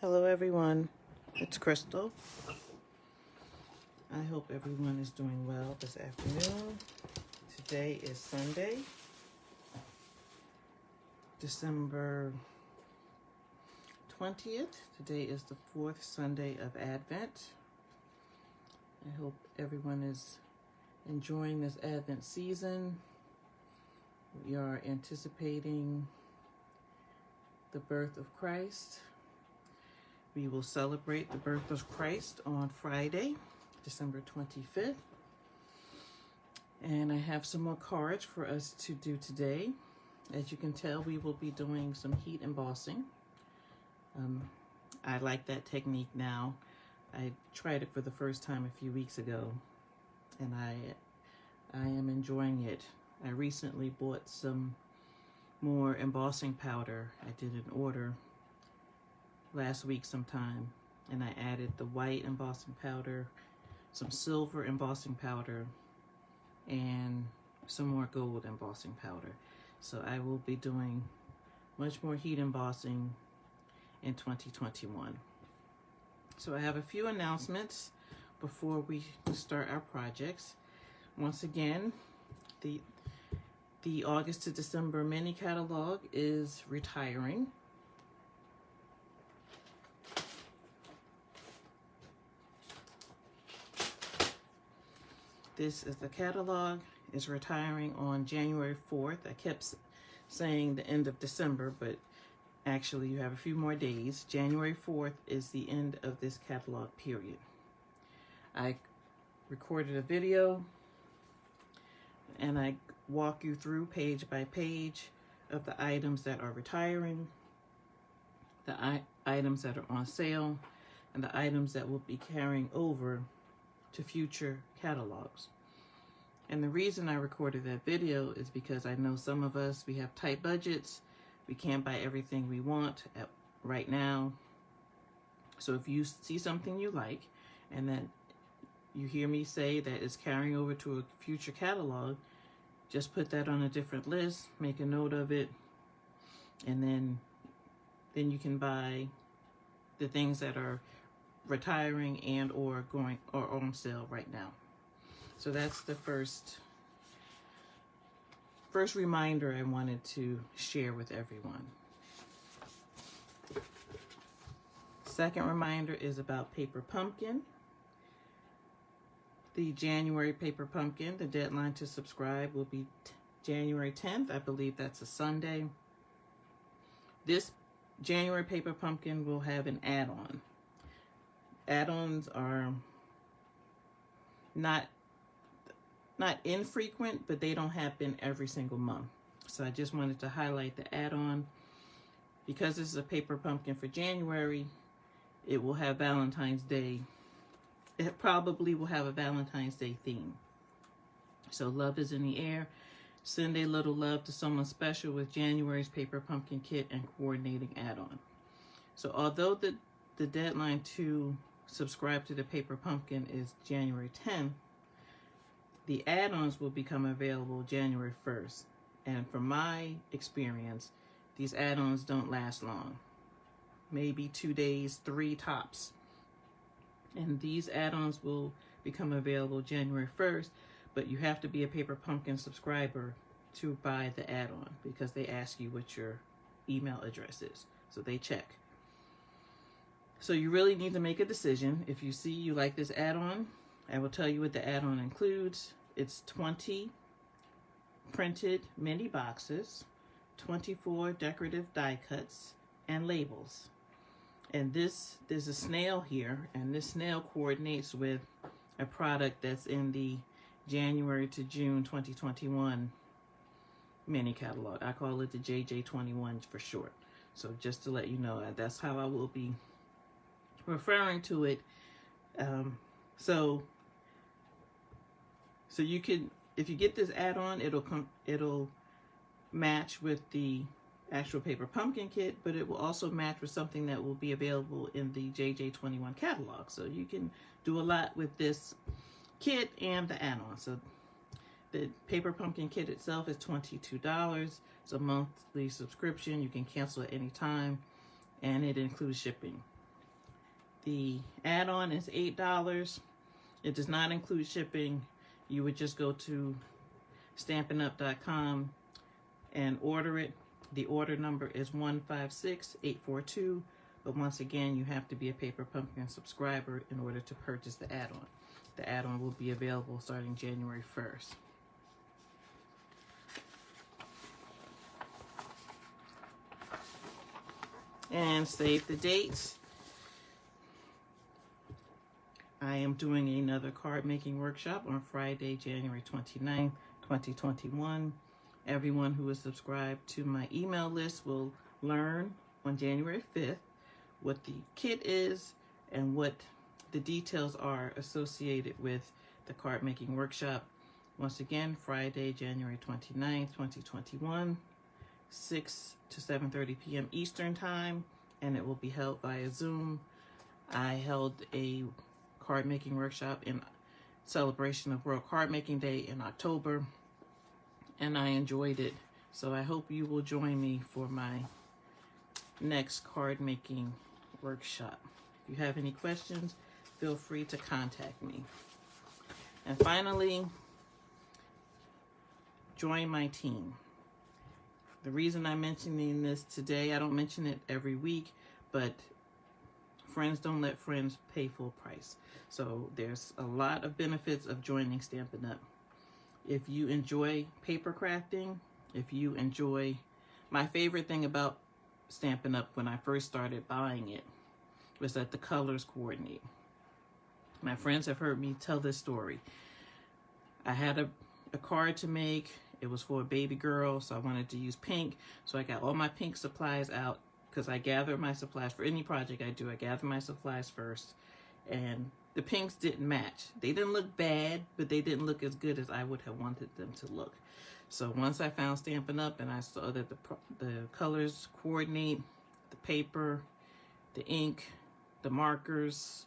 Hello everyone, it's Crystal. I hope everyone is doing well this afternoon. Today is Sunday, December 20th. Today is the fourth Sunday of Advent. I hope everyone is enjoying this Advent season. We are anticipating the birth of Christ. We will celebrate the birth of Christ on Friday, December 25th. And I have some more cards for us to do today. As you can tell, we will be doing some heat embossing. I like that technique now. I tried it for the first time a few weeks ago, and I am enjoying it. I recently bought some more embossing powder. I did an order last week sometime, and I added the white embossing powder, some silver embossing powder, and some more gold embossing powder. So I will be doing much more heat embossing in 2021. So I have a few announcements before we start our projects. Once again, the August to December mini catalog is retiring. This is the catalog. Is retiring on January 4th. I kept saying the end of December, but actually you have a few more days. January 4th is the end of this catalog period. I recorded a video and I walk you through page by page of the items that are retiring, the items that are on sale, and the items that will be carrying over to future catalogs. And the reason I recorded that video is because I know some of us, we have tight budgets. We can't buy everything we want right now. So if you see something you like and that you hear me say that it's carrying over to a future catalog, just put that on a different list, make a note of it, and then you can buy the things that are retiring and or going or on sale right now. So that's the first reminder I wanted to share with everyone. Second reminder is about Paper Pumpkin. The January Paper Pumpkin, the deadline to subscribe will be January 10th. I believe that's a Sunday. This January Paper Pumpkin will have an add-on. Add-ons are not infrequent, but they don't happen every single month. So I just wanted to highlight the add-on. Because this is a paper pumpkin for January, it will have Valentine's Day. It probably will have a Valentine's Day theme. So love is in the air. Send a little love to someone special with January's paper pumpkin kit and coordinating add-on. So although the deadline to subscribe to the paper pumpkin is January 10th, the add-ons will become available January 1st. And from my experience, these add-ons don't last long. Maybe 2 days, 3 tops. And these add-ons will become available January 1st, but you have to be a Paper Pumpkin subscriber to buy the add-on because they ask you what your email address is. So they check. So you really need to make a decision. If you see you like this add-on, I will tell you what the add-on includes. It's 20 printed mini boxes, 24 decorative die cuts, and labels. And there's a snail here, and this snail coordinates with a product that's in the January to June 2021 mini catalog. I call it the JJ21 for short. So just to let you know, that's how I will be referring to it. So you can, if you get this add-on, it'll match with the actual paper pumpkin kit, but it will also match with something that will be available in the JJ21 catalog. So you can do a lot with this kit and the add-on. So the paper pumpkin kit itself is $22. It's a monthly subscription. You can cancel at any time, and it includes shipping. The add-on is $8. It does not include shipping. You would just go to stampinup.com and order it. The order number is 156842. But once again, you have to be a Paper Pumpkin subscriber in order to purchase the add-on. The add-on will be available starting January 1st. And save the dates. I am doing another card making workshop on Friday, January 29th, 2021. Everyone who is subscribed to my email list will learn on January 5th what the kit is and what the details are associated with the card making workshop. Once again, Friday, January 29th, 2021, 6 to 7:30 p.m. Eastern Time, and it will be held via Zoom. I held a card making workshop in celebration of World Card Making Day in October, and I enjoyed it. So I hope you will join me for my next card making workshop. If you have any questions, feel free to contact me. And finally, join my team. The reason I'm mentioning this today, I don't mention it every week, but friends don't let friends pay full price. So there's a lot of benefits of joining Stampin' Up. If you enjoy paper crafting, if you enjoy, my favorite thing about Stampin' Up when I first started buying it was that the colors coordinate. My friends have heard me tell this story. I had a card to make. It was for a baby girl, so I wanted to use pink. So I got all my pink supplies out because I gather my supplies for any project I do. I gather my supplies first, and the pinks didn't match. They didn't look bad, but they didn't look as good as I would have wanted them to look. So once I found Stampin' Up and I saw that the colors coordinate, the paper, the ink, the markers,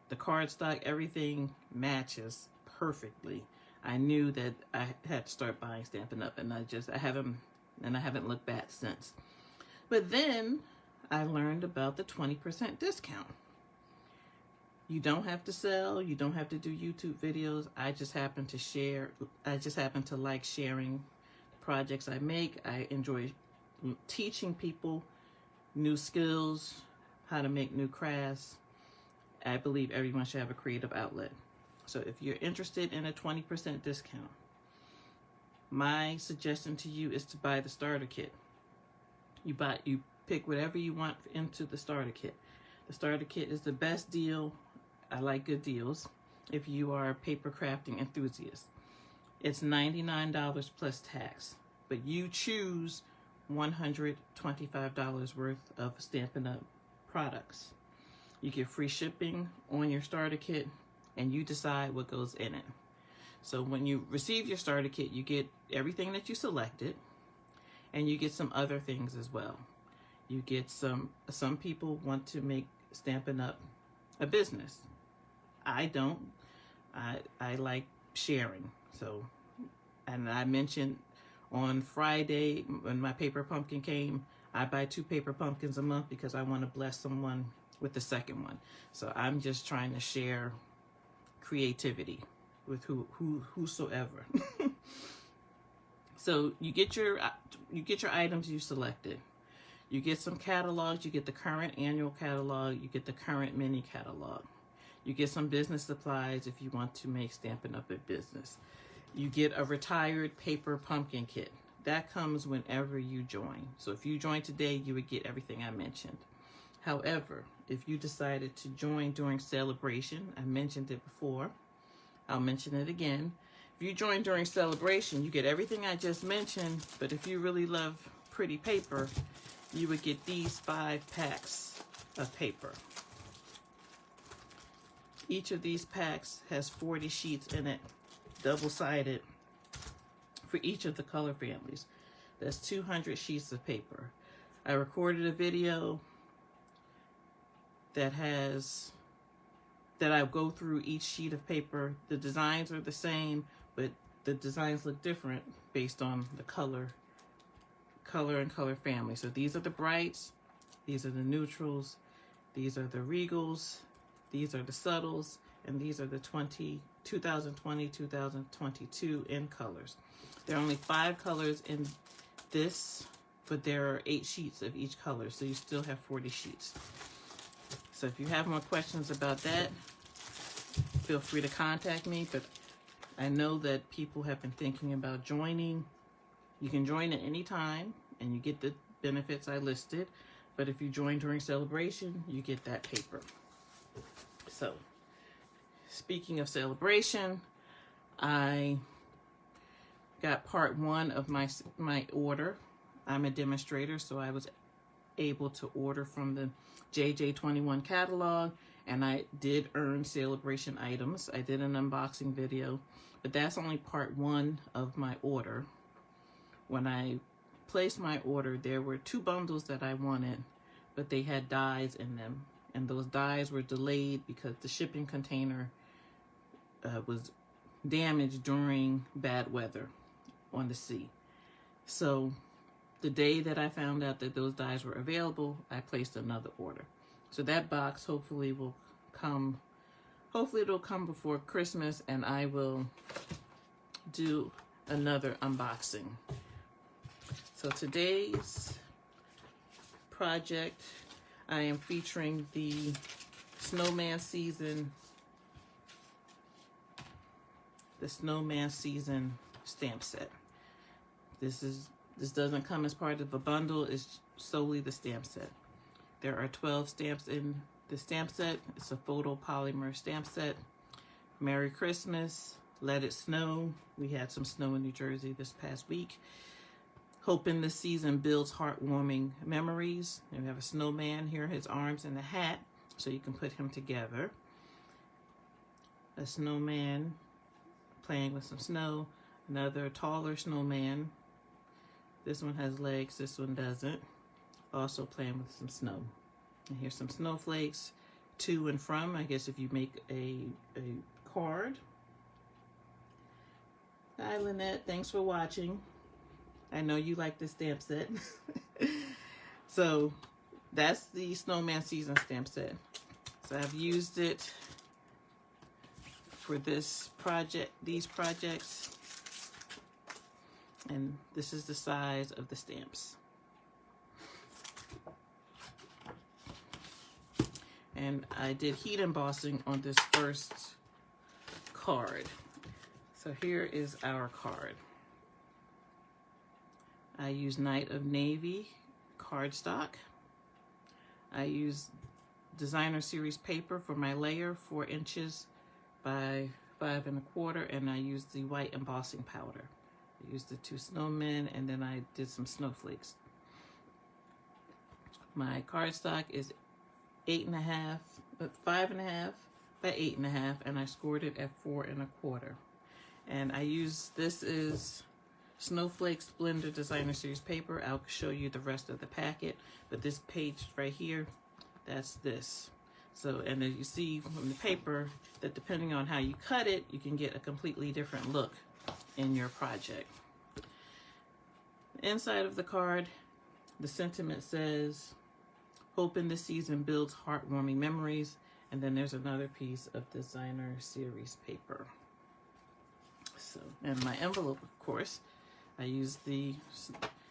the cardstock, everything matches perfectly, I knew that I had to start buying Stampin' Up, and I haven't looked back since. But then I learned about the 20% discount. You don't have to sell, you don't have to do YouTube videos. I just happen to like sharing projects I make. I enjoy teaching people new skills, how to make new crafts. I believe everyone should have a creative outlet. So if you're interested in a 20% discount, my suggestion to you is to buy the starter kit. You pick whatever you want into the starter kit. The starter kit is the best deal. I like good deals if you are a paper crafting enthusiast. It's $99 plus tax, but you choose $125 worth of Stampin' Up products. You get free shipping on your starter kit, and you decide what goes in it. So when you receive your starter kit, you get everything that you selected, and you get some other things as well. You get some people want to make Stampin' Up a business. I don't. I like sharing. So, and I mentioned on Friday when my paper pumpkin came, I buy 2 paper pumpkins a month because I want to bless someone with the second one. So I'm just trying to share creativity with whosoever. So you get your items you selected. You get some catalogs. You get the current annual catalog. You get the current mini catalog. You get some business supplies if you want to make Stampin' Up a business. You get a retired paper pumpkin kit. That comes whenever you join. So if you join today, you would get everything I mentioned. However, if you decided to join during celebration, I mentioned it before, I'll mention it again. If you join during celebration, you get everything I just mentioned, but if you really love pretty paper, you would get these 5 packs of paper. Each of these packs has 40 sheets in it, double-sided, for each of the color families. That's 200 sheets of paper. I recorded a video that I go through each sheet of paper. The designs are the same, but the designs look different based on the color and color family. So these are the brights, these are the neutrals, these are the regals, These are the subtles, and these are the 2020, 2022 in colors. There are only 5 colors in this, but there are 8 sheets of each color, so you still have 40 sheets. So if you have more questions about that, feel free to contact me, but I know that people have been thinking about joining. You can join at any time, and you get the benefits I listed, but if you join during celebration, you get that paper. So, speaking of celebration, I got part 1 of my order. I'm a demonstrator, so I was able to order from the JJ21 catalog, and I did earn celebration items. I did an unboxing video, but that's only part 1 of my order. When I placed my order, there were 2 bundles that I wanted, but they had dies in them, and those dies were delayed because the shipping container was damaged during bad weather on the sea. So the day that I found out that those dies were available, I placed another order. So that box hopefully will come, hopefully it'll come before Christmas, and I will do another unboxing. So today's project, I am featuring the Snowman Season Stamp Set. This doesn't come as part of a bundle, it's solely the stamp set. There are 12 stamps in the stamp set. It's a photopolymer stamp set. Merry Christmas, Let It Snow. We had some snow in New Jersey this past week. Hoping the season builds heartwarming memories. And we have a snowman here, his arms in a hat, so you can put him together. A snowman playing with some snow. Another taller snowman. This one has legs, this one doesn't. Also playing with some snow. And here's some snowflakes to and from, I guess if you make a card. Hi Lynette, thanks for watching. I know you like this stamp set. So that's the Snowman Season Stamp Set. So I've used it for this project, these projects. And this is the size of the stamps. And I did heat embossing on this first card. So here is our card. I use Night of Navy cardstock. I use designer series paper for my layer, 4 inches by 5 1/4, and I used the white embossing powder. I used the 2 snowmen, and then I did some snowflakes. My cardstock is 5 1/2 by 8 1/2, and I scored it at 4 1/4. And I use, this is Snowflake Splendor Designer Series paper. I'll show you the rest of the packet, but this page right here, that's this. So, and as you see from the paper, that depending on how you cut it, you can get a completely different look in your project. Inside of the card, the sentiment says, hoping the season builds heartwarming memories. And then there's another piece of designer series paper. So, and my envelope, of course, I use the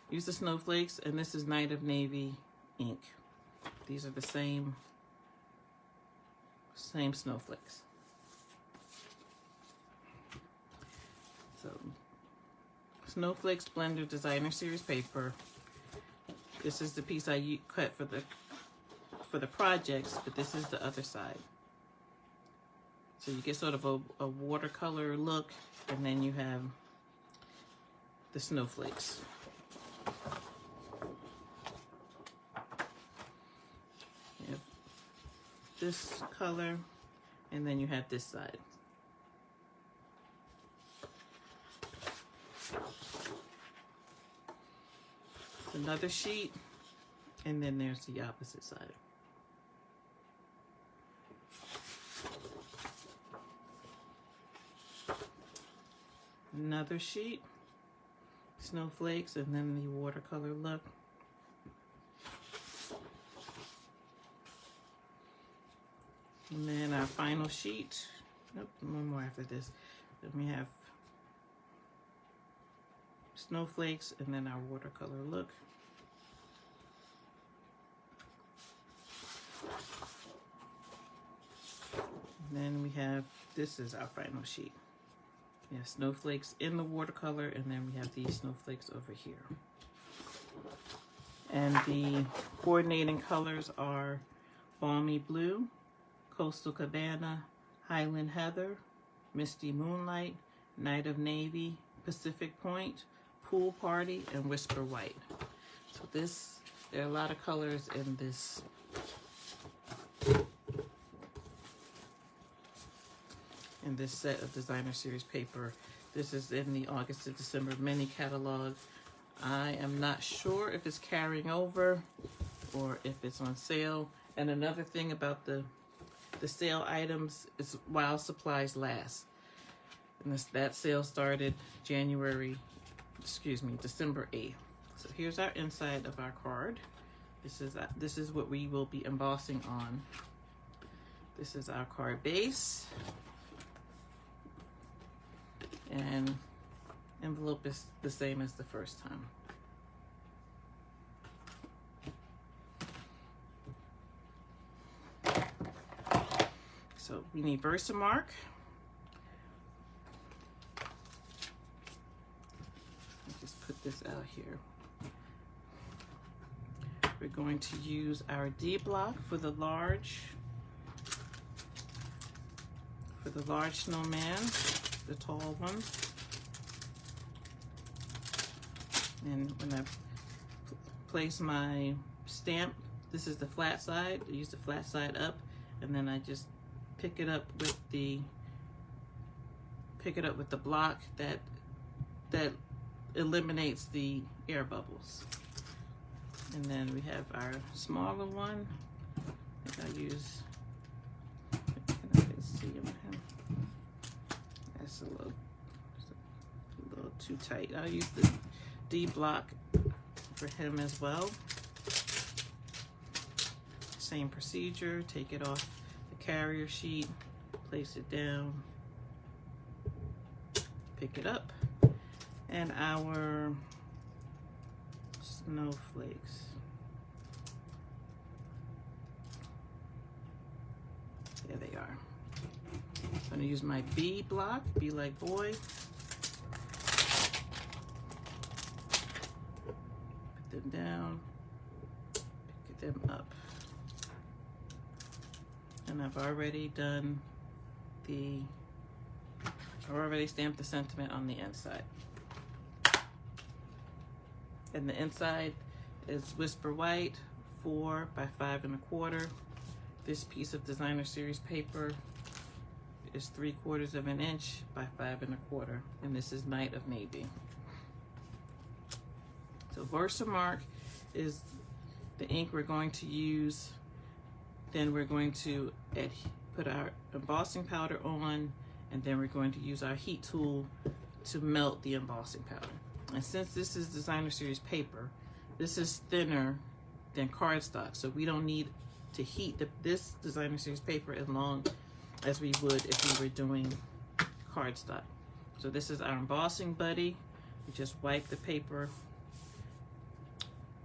snowflakes, and this is Night of Navy ink. These are the same snowflakes. So, Snowflake Splendor Designer Series paper. This is the piece I cut for the projects, but this is the other side. So you get sort of a watercolor look, and then you have the snowflakes. You have this color, and then you have this side. Another sheet, and then there's the opposite side. Another sheet, snowflakes, and then the watercolor look. And then our final sheet. Nope, one more after this. Then we have snowflakes and then our watercolor look. And then we have, this is our final sheet. We have snowflakes in the watercolor, and then we have these snowflakes over here. And the coordinating colors are Balmy Blue, Coastal Cabana, Highland Heather, Misty Moonlight, Night of Navy, Pacific Point, Pool Party, and Whisper White. So there are a lot of colors in this set of designer series paper. This is in the August to December mini catalog. I am not sure if it's carrying over or if it's on sale. And another thing about the sale items is while supplies last. And that sale started December 8th. So here's our inside of our card. This is what we will be embossing on. This is our card base. And envelope is the same as the first time. So we need Versamark. I'll just put this out here. We're going to use our D block for the large snowman, the tall one. And when I place my stamp, this is the flat side. I use the flat side up, and then I just pick it up with the block that eliminates the air bubbles. And then we have our smaller one. I think I'll use, that's a little too tight. I'll use the D block for him as well. Same procedure, take it off the carrier sheet, place it down, pick it up, and our snowflakes. There they are. I'm going to use my B block, B like boy. Put them down, pick them up. And I've already stamped the sentiment on the inside. And the inside is Whisper White, 4 by 5 1/4. This piece of designer series paper is 3/4 of an inch by 5 1/4, and this is Night of Navy. So Versamark is the ink we're going to use. Then we're going to put our embossing powder on, and then we're going to use our heat tool to melt the embossing powder. And since this is designer series paper, this is thinner than cardstock, so we don't need to heat this designer series paper as long as we would if we were doing cardstock. So this is our embossing buddy. We just wipe the paper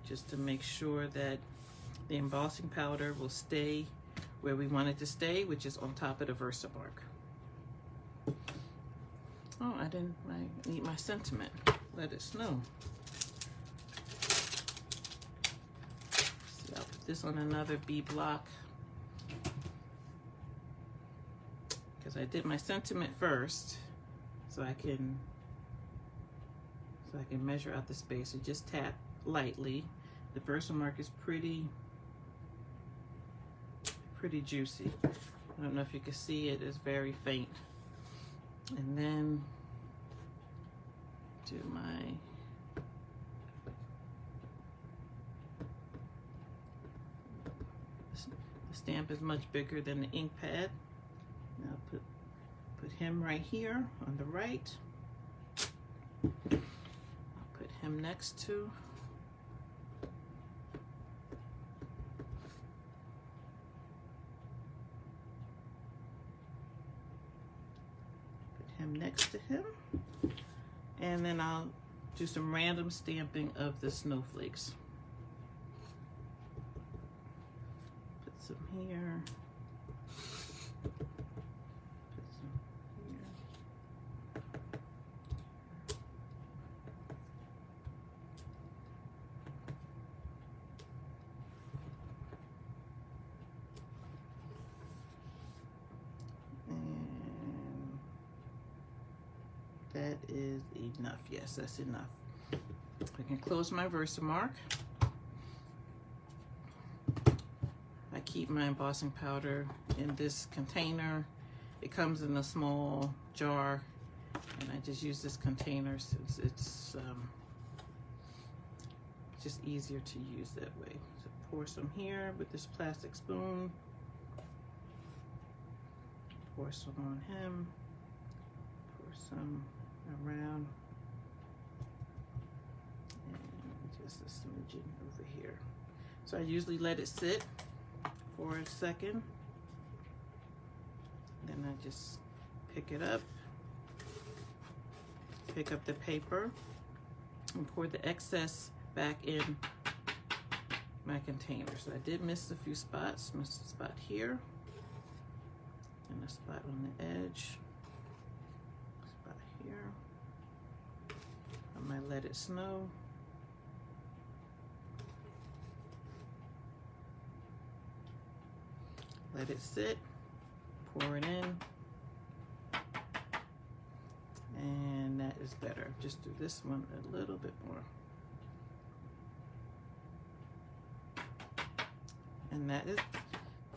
just to make sure that the embossing powder will stay where we want it to stay, which is on top of the Versamark. Oh, I need my sentiment. Let it snow. See, I'll put this on another B block because I did my sentiment first, so I can measure out the space. So just tap lightly. The Versamark is pretty juicy. I don't know if you can see it, it's very faint. And then do the stamp is much bigger than the ink pad. Now put him right here on the right. I'll put him next to. next to him. And then I'll do some random stamping of the snowflakes. Put some here. Put some here. And that is enough. Yes, that's enough. I can close my Versamark. I keep my embossing powder in this container. It comes in a small jar, and I just use this container since it's just easier to use that way. So pour some here with this plastic spoon. Pour some on him. Pour some around. Just a smidgen over here. So I usually let it sit for a second. Then I just pick it up, pick up the paper, and pour the excess back in my container. So I did miss a few spots. Missed a spot here, and a spot on the edge, spot here. I might let it snow. Let it sit, pour it in, and that is better. Just do this one a little bit more. And that is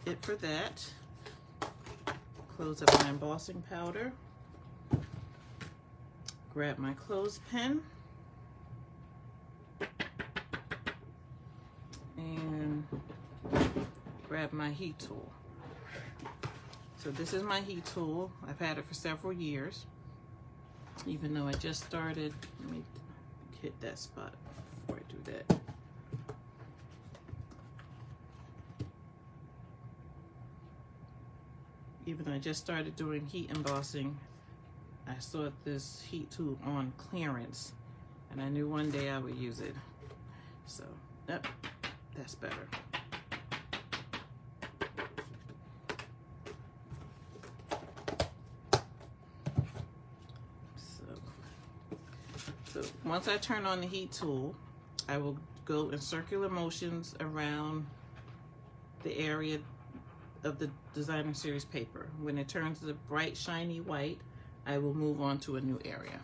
it for that. Close up my embossing powder. Grab my clothespin. And grab my heat tool. So this is my heat tool. I've had it for several years, even though I just started. Let me hit that spot before I do that. Even though I just started doing heat embossing, I saw this heat tool on clearance, and I knew one day I would use it. So, yep, that's better. So once I turn on the heat tool, I will go in circular motions around the area of the Designer Series paper. When it turns the bright, shiny white, I will move on to a new area.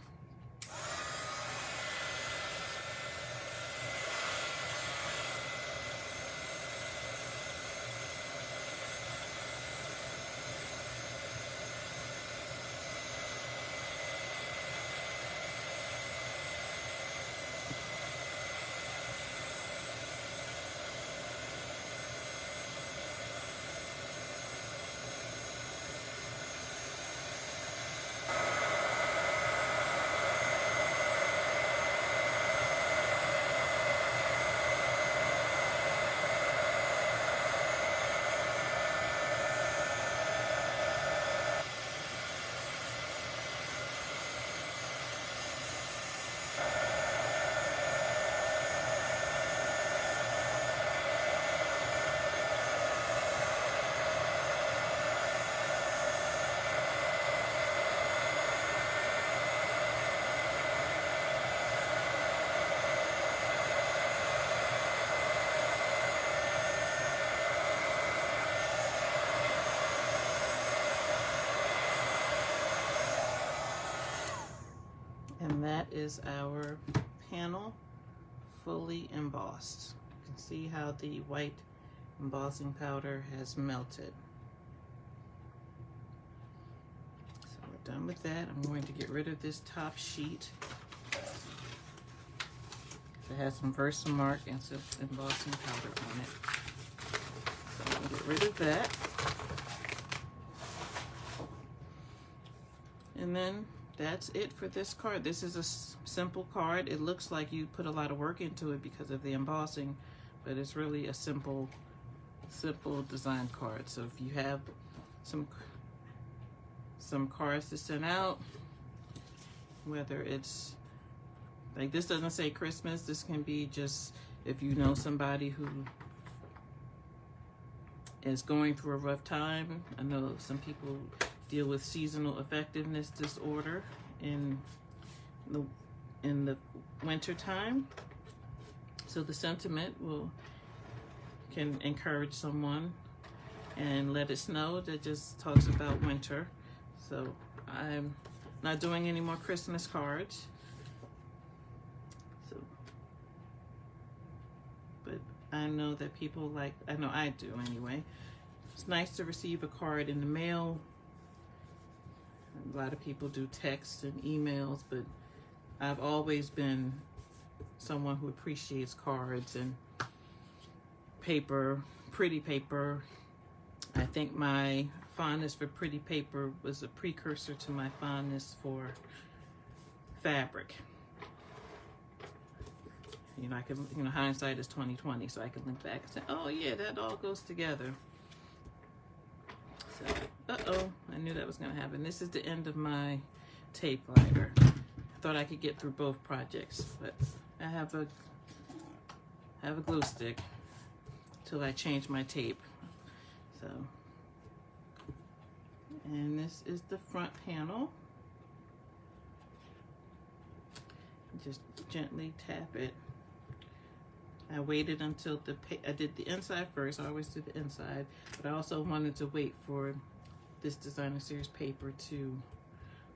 And that is our panel fully embossed. You can see how the white embossing powder has melted. So we're done with that. I'm going to get rid of this top sheet. It has some Versamark and some embossing powder on it. So I'm going to get rid of that. And then that's it for this card. This is a simple card. It looks like you put a lot of work into it because of the embossing, but it's really a simple design card. So if you have some cards to send out, whether it's like this doesn't say Christmas. This can be just if you know somebody who is going through a rough time. I know some people deal with seasonal effectiveness disorder in the winter time. So the sentiment can encourage someone, and Let It Snow that just talks about winter. So I'm not doing any more Christmas cards. So, but I know that people like, I know I do anyway. It's nice to receive a card in the mail. A lot of people do texts and emails, but I've always been someone who appreciates cards and paper, pretty paper. I think my fondness for pretty paper was a precursor to my fondness for fabric. You know, I can, you know, hindsight is 20/20, so I can look back and say, oh yeah, that all goes together. So, uh-oh, I knew that was gonna happen. This is the end of my tape lighter. I thought I could get through both projects, but I have a glue stick till I change my tape. So, and this is the front panel. Just gently tap it. I waited until I did the inside first. I always do the inside, but I also wanted to wait for this designer series paper to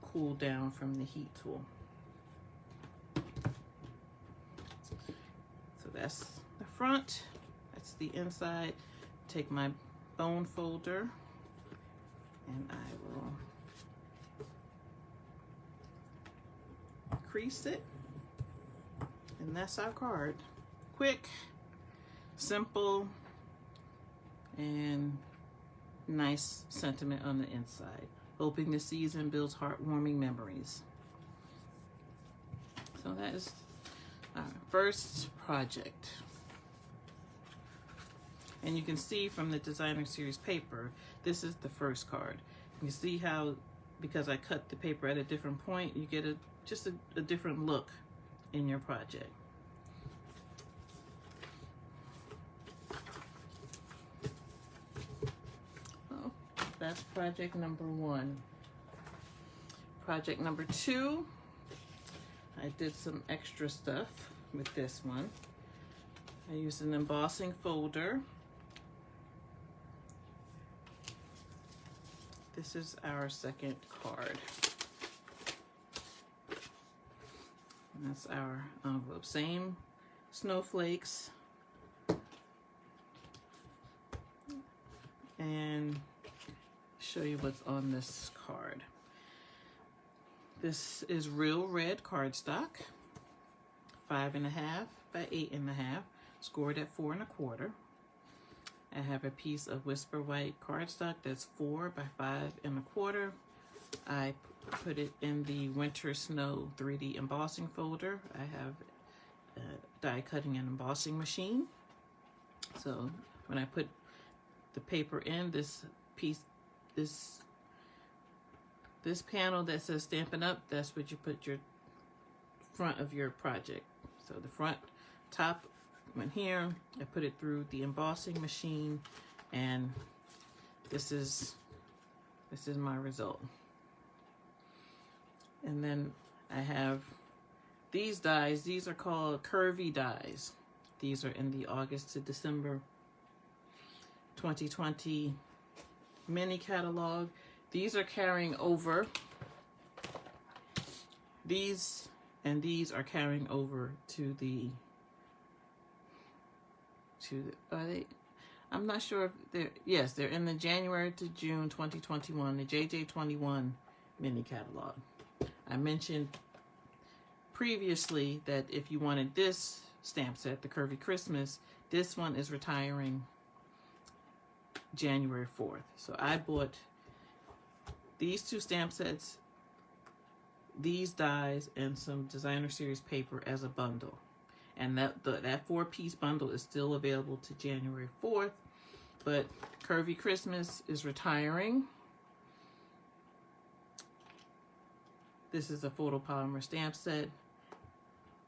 cool down from the heat tool. So that's the front, that's the inside. Take my bone folder and I will crease it, and that's our card. Quick, simple, and nice sentiment on the inside. Hoping the season builds heartwarming memories. So that is our first project. And you can see from the designer series paper, this is the first card. You see how, because I cut the paper at a different point, you get just a different look in your project. Oh, that's project number 1. Project number 2, I did some extra stuff with this one. I used an embossing folder. This is our second card. And that's our envelope. Same snowflakes. And show you what's on this card. This is real red cardstock, 5.5 by 8.5, scored at 4 1/4. I have a piece of Whisper White cardstock that's 4 by 5 1/4. I put it in the Winter Snow 3D embossing folder. I have a die cutting and embossing machine. So when I put the paper in, this piece, this panel that says Stampin' Up, that's what you put your front of your project. So the front top went here. I put it through the embossing machine, and this is my result. And then I have these dies. These are called Curvy Dies. These are in the August to December 2020 mini catalog. These are carrying over. These and these are carrying over to the are they? I'm not sure if they're, yes, they're in the January to June 2021, the JJ21 mini catalog. I mentioned previously that if you wanted this stamp set, the Curvy Christmas, this one is retiring January 4th. So I bought these 2 stamp sets, these dies, and some designer series paper as a bundle. And that 4-piece bundle is still available to January 4th, but Curvy Christmas is retiring. This is a photopolymer stamp set,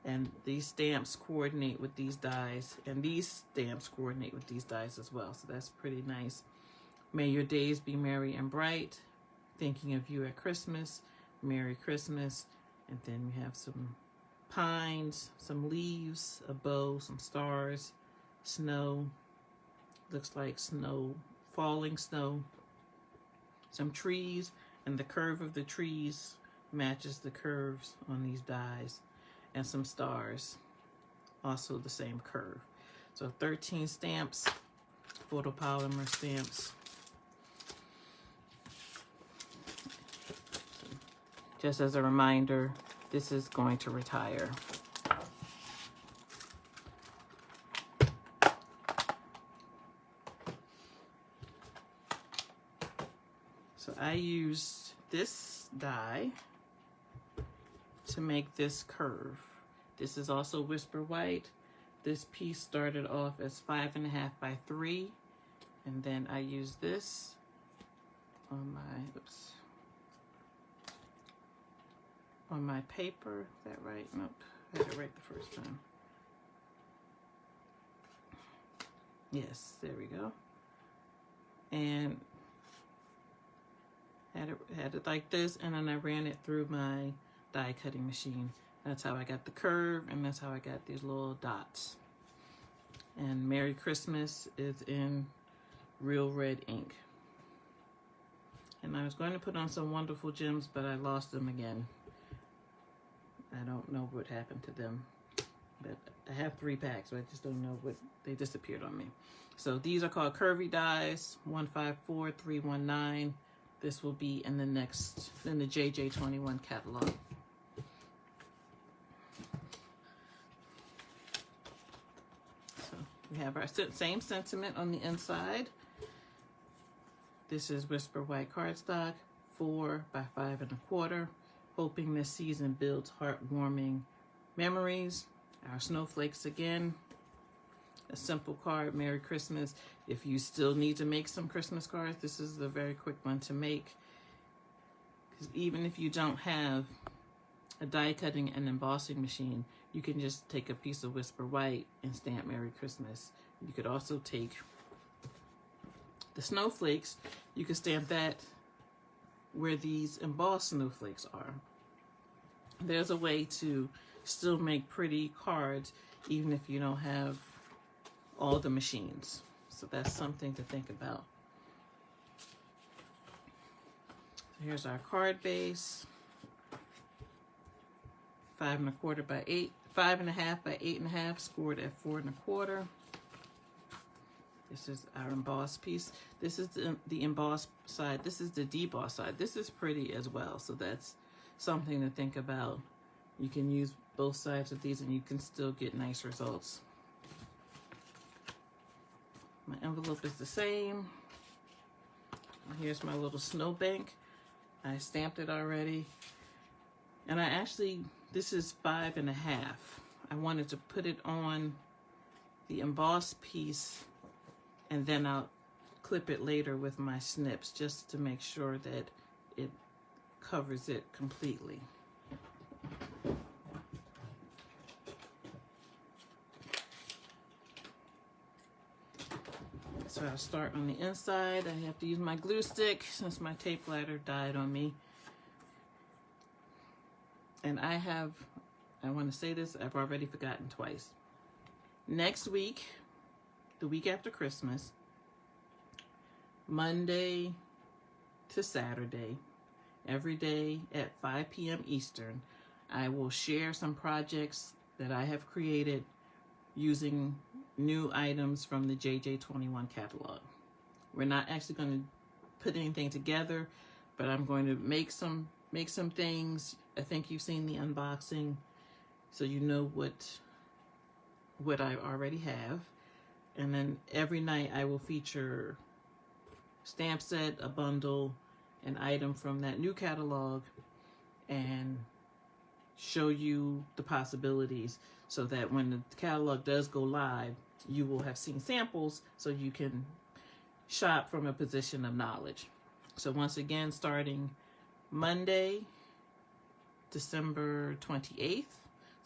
and these stamps coordinate with these dies, and these stamps coordinate with these dies as well, so that's pretty nice. May your days be merry and bright, thinking of you at Christmas, Merry Christmas. And then we have some pines, some leaves, a bow, some stars, snow, looks like snow, falling snow, some trees, and the curve of the trees matches the curves on these dies, and some stars, also the same curve. So 13 stamps, photopolymer stamps. Just as a reminder, this is going to retire. So I used this die to make this curve. This is also Whisper White. This piece started off as 5.5 by 3, and then I used this on my paper. Is that right? Nope, I had it right the first time. Yes, there we go. And had it like this, and then I ran it through my die cutting machine. That's how I got the curve, and that's how I got these little dots. And Merry Christmas is in real red ink. And I was going to put on some wonderful gems, but I lost them again. I don't know what happened to them, but I have 3 packs, so I just don't know what, they disappeared on me. So these are called Curvy Dies, 154319. This will be in the JJ21 catalog. So we have our same sentiment on the inside. This is Whisper White cardstock, 4 by 5.25. Hoping this season builds heartwarming memories. Our snowflakes again. A simple card, Merry Christmas. If you still need to make some Christmas cards, this is a very quick one to make. Because even if you don't have a die cutting and embossing machine, you can just take a piece of Whisper White and stamp Merry Christmas. You could also take the snowflakes. You can stamp that where these embossed snowflakes are. There's a way to still make pretty cards even if you don't have all the machines. So that's something to think about. Here's our card base. 5.25 by 8, 5.5 by 8.5, scored at 4.25. This is our embossed piece. This is the embossed side. This is the debossed side. This is pretty as well, so that's something to think about. You can use both sides of these and you can still get nice results. My envelope is the same. Here's my little snowbank. I stamped it already. And I actually, this is 5.5. I wanted to put it on the embossed piece, and then I'll clip it later with my snips just to make sure that it covers it completely. So I'll start on the inside. I have to use my glue stick since my tape ladder died on me. And I want to say this, I've already forgotten twice. Next week, the week after Christmas, Monday to Saturday, every day at 5 p.m. Eastern, I will share some projects that I have created using new items from the JJ21 catalog. We're not actually going to put anything together, but I'm going to make some things. I think you've seen the unboxing, so you know what I already have. And then every night I will feature stamp set, a bundle, an item from that new catalog, and show you the possibilities so that when the catalog does go live, you will have seen samples so you can shop from a position of knowledge. So once again, starting Monday December 28th.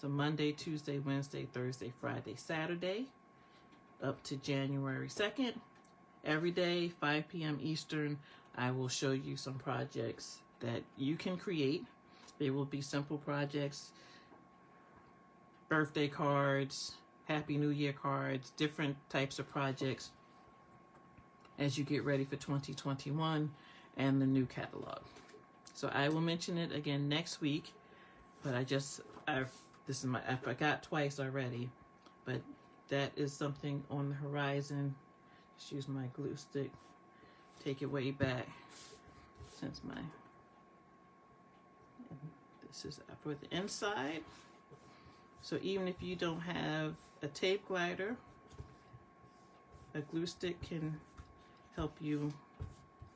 So Monday, Tuesday, Wednesday, Thursday, Friday, Saturday, up to January 2nd. Every day, 5 p.m. Eastern, I will show you some projects that you can create. They will be simple projects, birthday cards, Happy New Year cards, different types of projects as you get ready for 2021 and the new catalog. So I will mention it again next week, but I forgot twice already, but that is something on the horizon. Just use my glue stick, take it way back since this is for the inside. So even if you don't have a tape glider, a glue stick can help you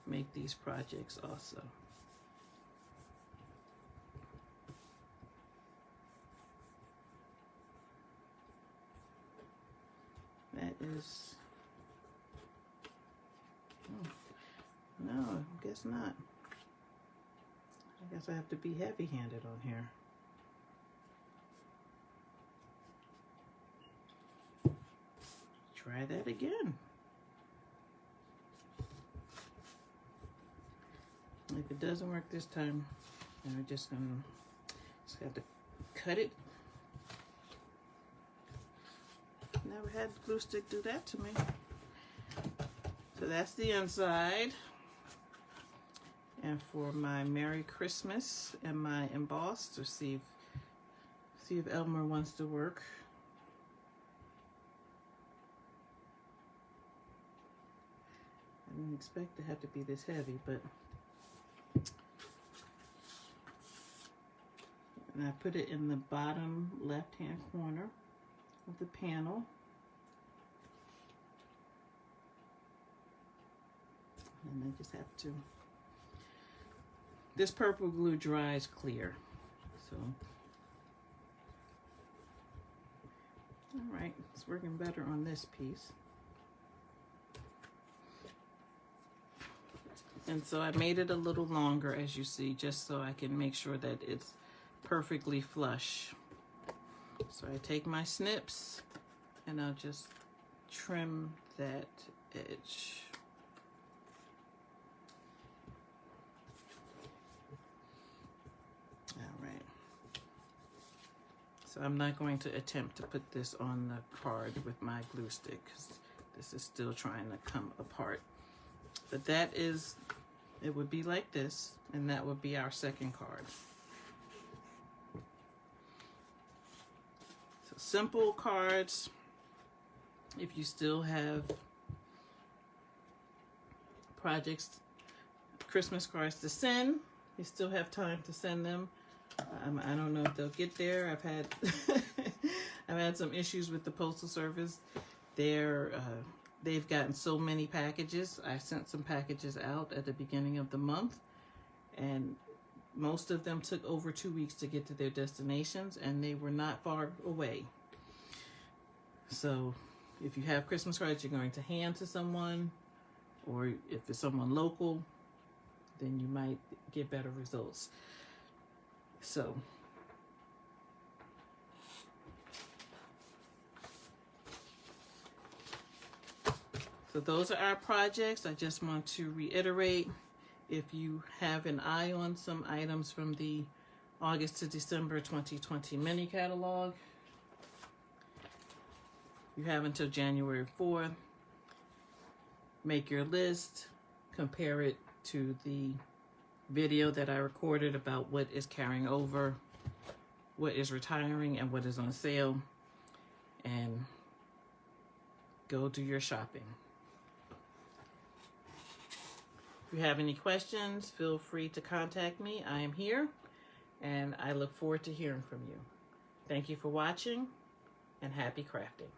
make these projects also. That is, oh, no, I guess not. I guess I have to be heavy-handed on here. Try that again. If it doesn't work this time, then we're just have to cut it. Never had the glue stick do that to me. So that's the inside. And for my Merry Christmas and my emboss, to see if Elmer wants to work. I didn't expect to have to be this heavy, but and I put it in the bottom left-hand corner of the panel. And I just have to, this purple glue dries clear, so. All right, it's working better on this piece. And so I made it a little longer, as you see, just so I can make sure that it's perfectly flush. So I take my snips and I'll just trim that edge. All right. So I'm not going to attempt to put this on the card with my glue stick because this is still trying to come apart. But that is, it would be like this, and that would be our second card. So simple cards. If you still have projects, Christmas cards to send, you still have time to send them. I don't know if they'll get there. I've had some issues with the Postal Service. They've gotten so many packages. I sent some packages out at the beginning of the month, and most of them took over 2 weeks to get to their destinations, and they were not far away. So if you have Christmas cards you're going to hand to someone, or if it's someone local, then you might get better results. So those are our projects. I just want to reiterate, if you have an eye on some items from the August to December 2020 mini catalog, you have until January 4th. Make your list, compare it to the video that I recorded about what is carrying over, what is retiring, and what is on sale, and go do your shopping. If you have any questions, feel free to contact me. I am here, and I look forward to hearing from you. Thank you for watching, and happy crafting.